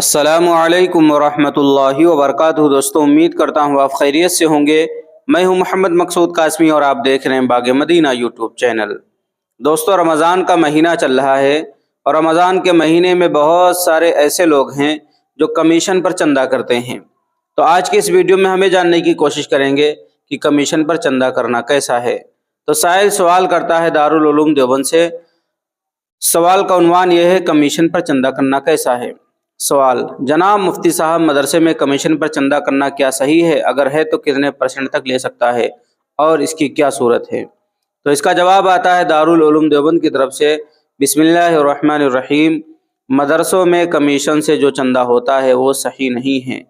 السلام علیکم ورحمۃ اللہ وبرکاتہ۔ دوستوں، امید کرتا ہوں آپ خیریت سے ہوں گے۔ میں ہوں محمد مقصود قاسمی اور آپ دیکھ رہے ہیں باغ مدینہ یوٹیوب چینل۔ دوستوں، رمضان کا مہینہ چل رہا ہے اور رمضان کے مہینے میں بہت سارے ایسے لوگ ہیں جو کمیشن پر چندہ کرتے ہیں۔ تو آج کے اس ویڈیو میں ہمیں جاننے کی کوشش کریں گے کہ کمیشن پر چندہ کرنا کیسا ہے۔ تو سائل سوال کرتا ہے دارالعلوم دیوبند سے۔ سوال کا عنوان یہ ہے، کمیشن پر چندہ کرنا کیسا ہے؟ سوال: جناب مفتی صاحب، مدرسے میں کمیشن پر چندہ کرنا کیا صحیح ہے؟ اگر ہے تو کتنے % تک لے سکتا ہے اور اس کی کیا صورت ہے؟ تو اس کا جواب آتا ہے دارالعلوم دیوبند کی طرف سے۔ بسم اللہ الرحمن الرحیم۔ مدرسوں میں کمیشن سے جو چندہ ہوتا ہے وہ صحیح نہیں ہے۔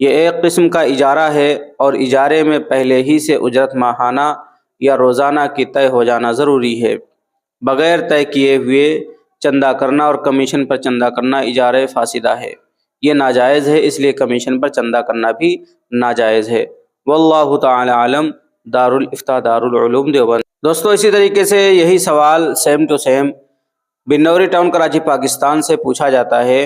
یہ ایک قسم کا اجارہ ہے اور اجارے میں پہلے ہی سے اجرت ماہانہ یا روزانہ کی طے ہو جانا ضروری ہے۔ بغیر طے کیے ہوئے چندہ کرنا اور کمیشن پر چندہ کرنا اجارہ فاسدہ ہے، یہ ناجائز ہے، اس لیے کمیشن پر چندہ کرنا بھی ناجائز ہے۔ واللہ تعالی عالم۔ دارالافتاء دارالعلوم دیوبند۔ دوستو، اسی طریقے سے یہی سوال same to same Banuri town Karachi Pakistan سے پوچھا جاتا ہے۔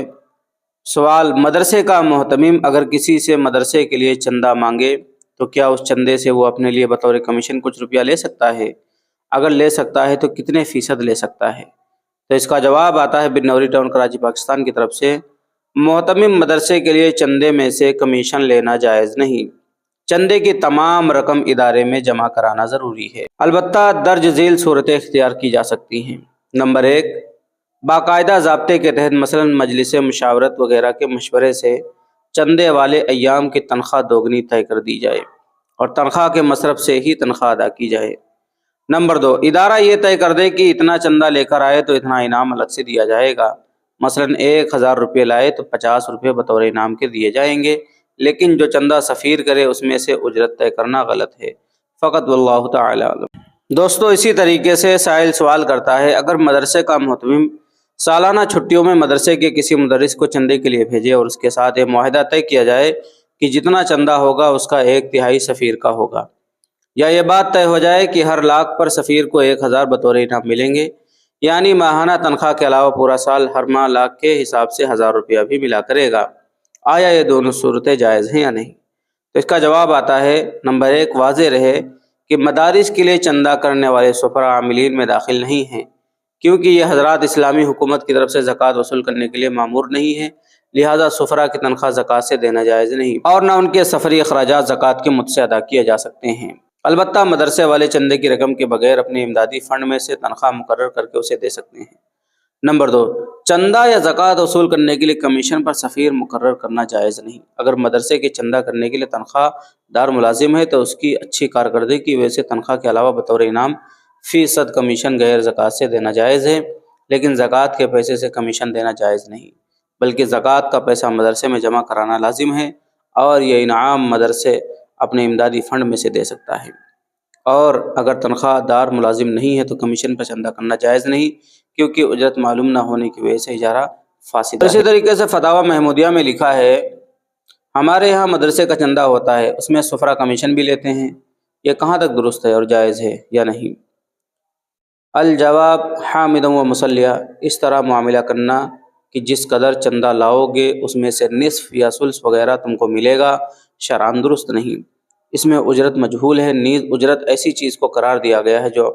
سوال: مدرسے کا محتمم اگر کسی سے مدرسے کے لیے چندہ مانگے تو کیا اس چندے سے وہ اپنے لیے بطور کمیشن کچھ روپیہ لے سکتا ہے؟ اگر لے سکتا ہے تو کتنے فیصد لے سکتا ہے؟ تو اس کا جواب آتا ہے بنوری ٹاؤن کراچی پاکستان کی طرف سے۔ محتمم مدرسے کے لیے چندے میں سے کمیشن لینا جائز نہیں۔ چندے کی تمام رقم ادارے میں جمع کرانا ضروری ہے، البتہ درج ذیل صورتیں اختیار کی جا سکتی ہیں۔ نمبر 1، باقاعدہ ضابطے کے تحت مثلا مجلس مشاورت وغیرہ کے مشورے سے چندے والے ایام کی تنخواہ دوگنی طے کر دی جائے اور تنخواہ کے مصرف سے ہی تنخواہ ادا کی جائے۔ نمبر 2، ادارہ یہ طے کر دے کہ اتنا چندہ لے کر آئے تو اتنا انعام الگ سے دیا جائے گا۔ مثلا 1000 روپے لائے تو 50 روپے بطور انعام کے دیے جائیں گے، لیکن جو چندہ سفیر کرے اس میں سے اجرت طے کرنا غلط ہے۔ فقط واللہ تعالی عالم۔ دوستو، اسی طریقے سے سائل سوال کرتا ہے، اگر مدرسے کا محتمم سالانہ چھٹیوں میں مدرسے کے کسی مدرس کو چندے کے لیے بھیجے اور اس کے ساتھ یہ معاہدہ طے کیا جائے کہ جتنا چندہ ہوگا اس کا 1/3 سفیر کا ہوگا، یا یہ بات طے ہو جائے کہ ہر لاکھ پر سفیر کو 1000 بطور انعام ملیں گے، یعنی ماہانہ تنخواہ کے علاوہ پورا سال ہر ماہ لاکھ کے حساب سے 1000 روپیہ بھی ملا کرے گا، آیا یہ دونوں صورتیں جائز ہیں یا نہیں؟ تو اس کا جواب آتا ہے، نمبر 1، واضح رہے کہ مدارس کے لیے چندہ کرنے والے سفراء عاملین میں داخل نہیں ہیں، کیونکہ یہ حضرات اسلامی حکومت کی طرف سے زکوٰۃ وصول کرنے کے لیے مامور نہیں ہیں، لہٰذا سفراء کی تنخواہ زکوٰۃ سے دینا جائز نہیں اور نہ ان کے سفری اخراجات زکوٰۃ کے مد سے ادا کیے جا سکتے ہیں۔ البتہ مدرسے والے چندے کی رقم کے بغیر اپنے امدادی فنڈ میں سے تنخواہ مقرر کر کے اسے دے سکتے ہیں۔ نمبر 2، چندہ یا زکوٰۃ وصول کرنے کے لیے کمیشن پر سفیر مقرر کرنا جائز نہیں۔ اگر مدرسے کے چندہ کرنے کے لیے تنخواہ دار ملازم ہے تو اس کی اچھی کارکردگی کی وجہ سے تنخواہ کے علاوہ بطور انعام فیصد کمیشن غیر زکوٰۃ سے دینا جائز ہے، لیکن زکوٰۃ کے پیسے سے کمیشن دینا جائز نہیں، بلکہ زکوٰۃ کا پیسہ مدرسے میں جمع کرانا لازم ہے اور یہ انعام مدرسے اپنے امدادی فنڈ میں سے دے سکتا ہے۔ اور اگر تنخواہ دار ملازم نہیں ہے تو کمیشن پر چندہ کرنا جائز نہیں، کیونکہ اجرت معلوم نہ ہونے کی وجہ سے اجارہ فاسد ہے۔ اسی طریقے سے فتاوی محمودیہ میں لکھا ہے، ہمارے ہاں مدرسے کا چندہ ہوتا ہے، اس میں سفراء کمیشن بھی لیتے ہیں، یہ کہاں تک درست ہے اور جائز ہے یا نہیں؟ الجواب حامدا و مصلیہ، اس طرح معاملہ کرنا کہ جس قدر چندہ لاؤ گے اس میں سے نصف یا ثلث وغیرہ تم کو ملے گا، شرعاً درست نہیں۔ اس میں اجرت مجہول ہے، نیز اجرت ایسی چیز کو قرار دیا گیا ہے جو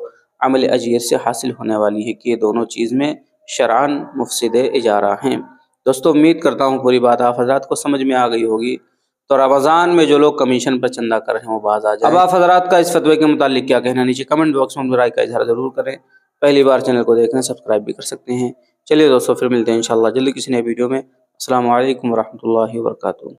عمل اجیر سے حاصل ہونے والی ہے کہ یہ دونوں چیز میں شرعاً مفسد اجارہ ہیں۔ دوستو، امید کرتا ہوں پوری بات آپ حضرات کو سمجھ میں آ گئی ہوگی۔ تو رمضان میں جو لوگ کمیشن پر چندہ کر رہے ہیں وہ باز آ جائیں۔ اب آپ حضرات کا اس فتوے کے متعلق کیا کہنا، نیچے کمنٹ باکس میں رائے کا اظہار ضرور کریں۔ پہلی بار چینل کو دیکھ رہے ہیں سبسکرائب بھی کر سکتے ہیں۔ چلیے دوستو، پھر ملتے ہیں انشاءاللہ جلدی کسی نئے ویڈیو میں۔ السلام علیکم ورحمۃ اللہ وبرکاتہ۔